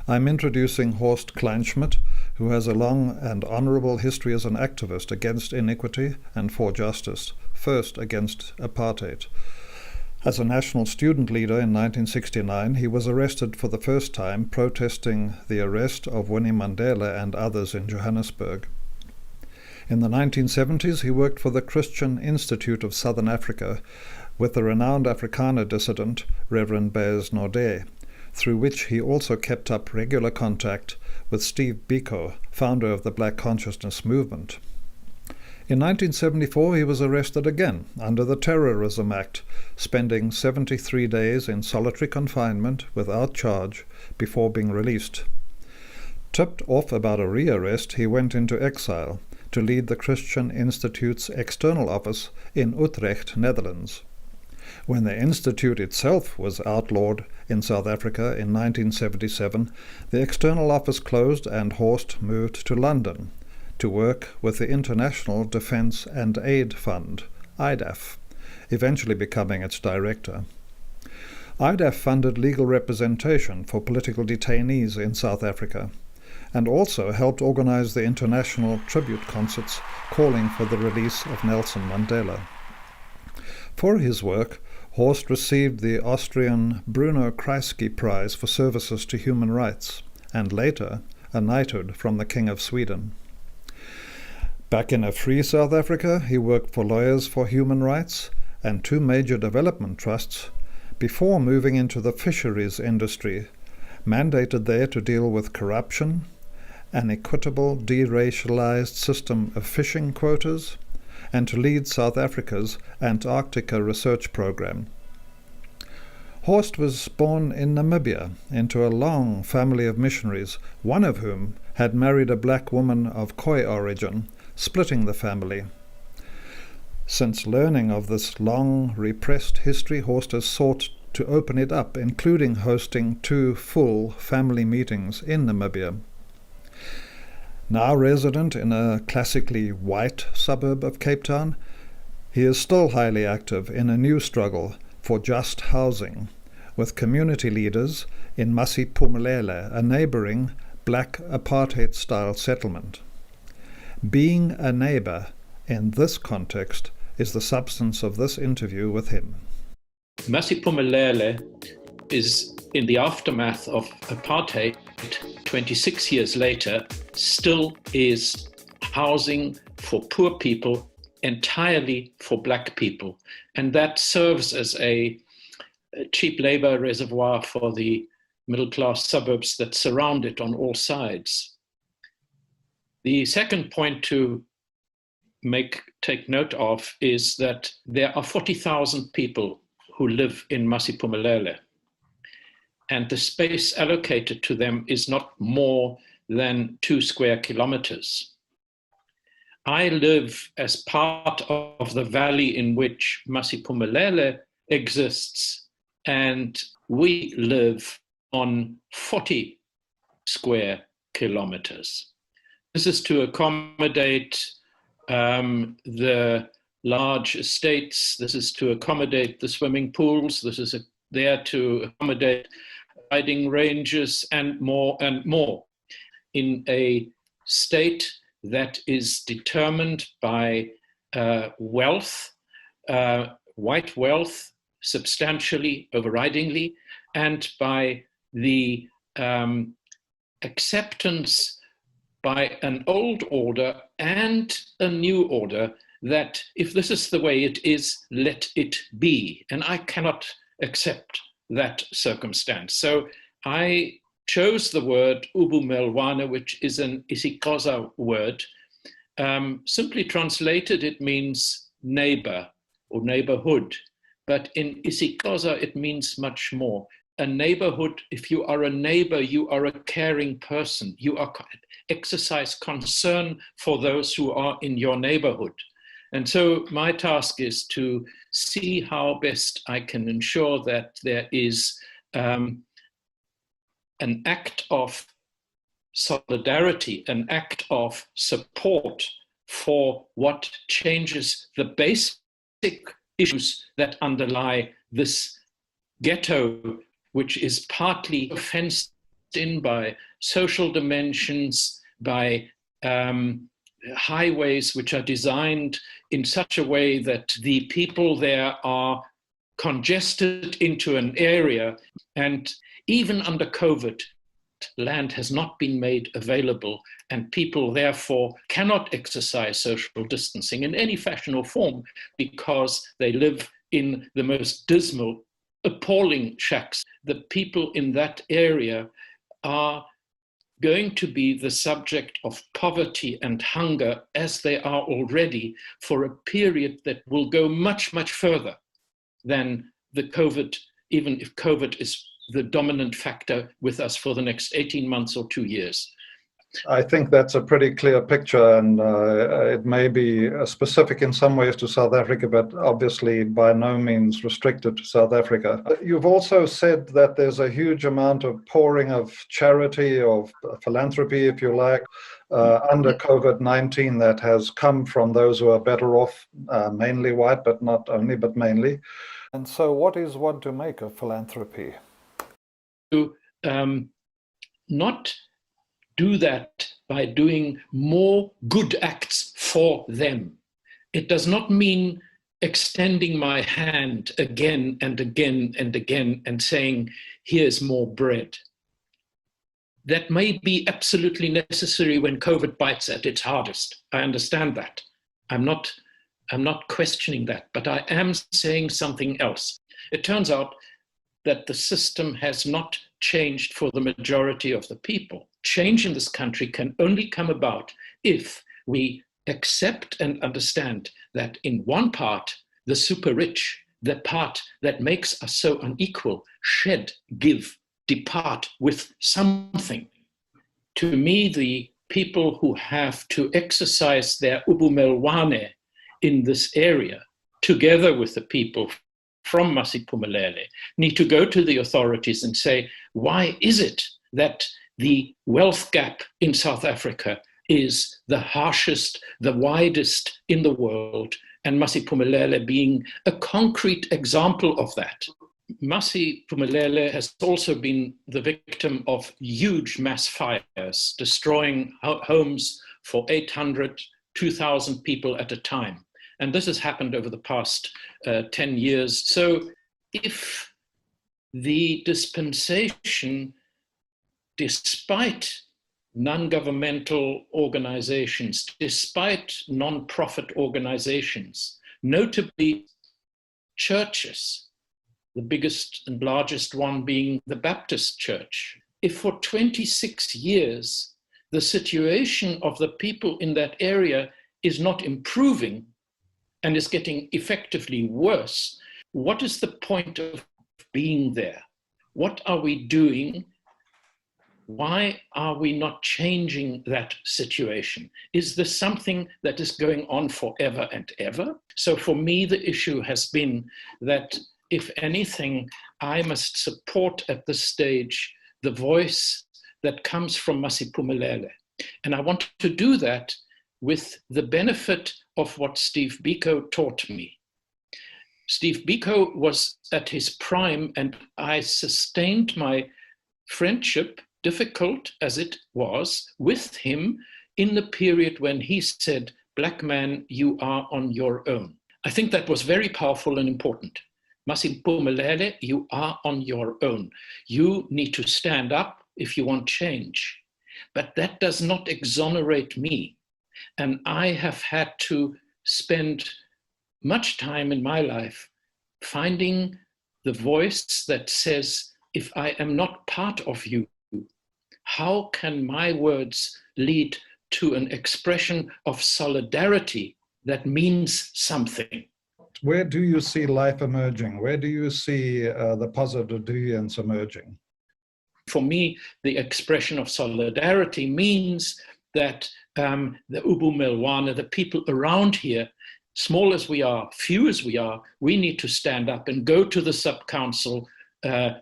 I'm introducing Horst Kleinschmidt, who has a long and honourable history as an activist against iniquity and for justice, first against apartheid. As a national student leader in 1969, he was arrested for the first time protesting the arrest of Winnie Mandela and others in Johannesburg. In the 1970s, he worked for the Christian Institute of Southern Africa with the renowned Afrikaner dissident Reverend Baz Naudé, through which he also kept up regular contact with Steve Biko, founder of the Black Consciousness Movement. In 1974, he was arrested again under the Terrorism Act, spending 73 days in solitary confinement without charge before being released. Tipped off about a rearrest, he went into exile to lead the Christian Institute's external office in Utrecht, Netherlands. When the institute itself was outlawed in South Africa in 1977, the external office closed and Horst moved to London to work with the International Defence and Aid Fund, IDAF, eventually becoming its director. IDAF funded legal representation for political detainees in South Africa, and also helped organize the international tribute concerts calling for the release of Nelson Mandela. For his work, Horst received the Austrian Bruno Kreisky Prize for services to human rights, and later a knighthood from the King of Sweden. Back in a free South Africa, he worked for Lawyers for Human Rights and two major development trusts before moving into the fisheries industry, mandated there to deal with corruption, an equitable, deracialized system of fishing quotas, and to lead South Africa's Antarctica research program. Horst was born in Namibia into a long family of missionaries, one of whom had married a black woman of Khoi origin, splitting the family. Since learning of this long repressed history, Horst has sought to open it up, including hosting 2 full family meetings in Namibia. Now resident in a classically white suburb of Cape Town, he is still highly active in a new struggle for just housing, with community leaders in Masiphumelele, a neighbouring black apartheid-style settlement. Being a neighbour in this context is the substance of this interview with him. Masiphumelele is in the aftermath of apartheid, 26 years later, still is housing for poor people, entirely for black people. And that serves as a cheap labor reservoir for the middle-class suburbs that surround it on all sides. The second point to take note of is that there are 40,000 people who live in Masiphumelele, and the space allocated to them is not more than 2 square kilometers. I live as part of the valley in which Masiphumelele exists, and we live on 40 square kilometers. This is to accommodate the large estates. This is to accommodate the swimming pools. This is there to accommodate riding ranges and more and more, in a state that is determined by wealth, white wealth, substantially, overridingly, and by the acceptance by an old order and a new order that if this is the way it is, let it be. And I cannot accept that circumstance. So I chose the word ubumelwane, which is an isiXhosa word. Simply translated, it means neighbor or neighborhood. But in isiXhosa, it means much more. A neighborhood, if you are a neighbor, you are a caring person. You exercise concern for those who are in your neighborhood. And so my task is to see how best I can ensure that there is an act of solidarity, an act of support for what changes the basic issues that underlie this ghetto, which is partly fenced in by social dimensions, by highways which are designed in such a way that the people there are congested into an area. And even under COVID, land has not been made available, and people therefore cannot exercise social distancing in any fashion or form because they live in the most dismal, appalling shacks. The people in that area are going to be the subject of poverty and hunger, as they are already, for a period that will go much, much further than the COVID, even if COVID is the dominant factor with us for the next 18 months or 2 years. I think that's a pretty clear picture, and it may be specific in some ways to South Africa, but obviously by no means restricted to South Africa. You've also said that there's a huge amount of pouring of charity, of philanthropy, if you like, under COVID-19 that has come from those who are better off, mainly white, but not only, but mainly. And so what is one to make of philanthropy? To not do that by doing more good acts for them. It does not mean extending my hand again and again and again and saying, here's more bread. That may be absolutely necessary when COVID bites at its hardest. I understand that. I'm not questioning that, but I am saying something else. It turns out that the system has not changed for the majority of the people. Change in this country can only come about if we accept and understand that in one part, the super rich, the part that makes us so unequal, shed, give, depart with something. To me, the people who have to exercise their ubumelwane in this area, together with the people from Masiphumelele, need to go to the authorities and say, why is it that the wealth gap in South Africa is the harshest, the widest in the world, and Masiphumelele being a concrete example of that? Masiphumelele has also been the victim of huge mass fires, destroying homes for 800, 2,000 people at a time. And this has happened over the past 10 years. So if the dispensation, despite non-governmental organizations, despite non-profit organizations, notably churches, the biggest and largest one being the Baptist Church, if for 26 years the situation of the people in that area is not improving and is getting effectively worse, what is the point of being there? What are we doing? Why are we not changing that situation? Is this something that is going on forever and ever? So for me, the issue has been that, if anything, I must support at this stage the voice that comes from Masiphumelele. And I want to do that with the benefit of what Steve Biko taught me. Steve Biko was at his prime, and I sustained my friendship, difficult as it was, with him in the period when he said, "Black man, you are on your own." I think that was very powerful and important. Masiphumelele, you are on your own. You need to stand up if you want change. But that does not exonerate me. And I have had to spend much time in my life finding the voice that says, if I am not part of you, how can my words lead to an expression of solidarity that means something? Where do you see life emerging? Where do you see the positive deviance emerging? For me, the expression of solidarity means that the ubumelwane, the people around here, small as we are, few as we are, we need to stand up and go to the sub-council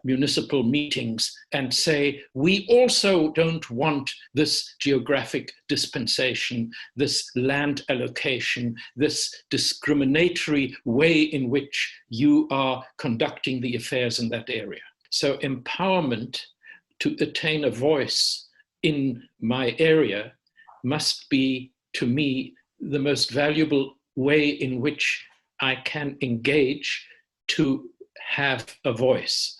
municipal meetings and say, we also don't want this geographic dispensation, this land allocation, this discriminatory way in which you are conducting the affairs in that area. So empowerment to attain a voice in my area must be, to me, the most valuable way in which I can engage to have a voice.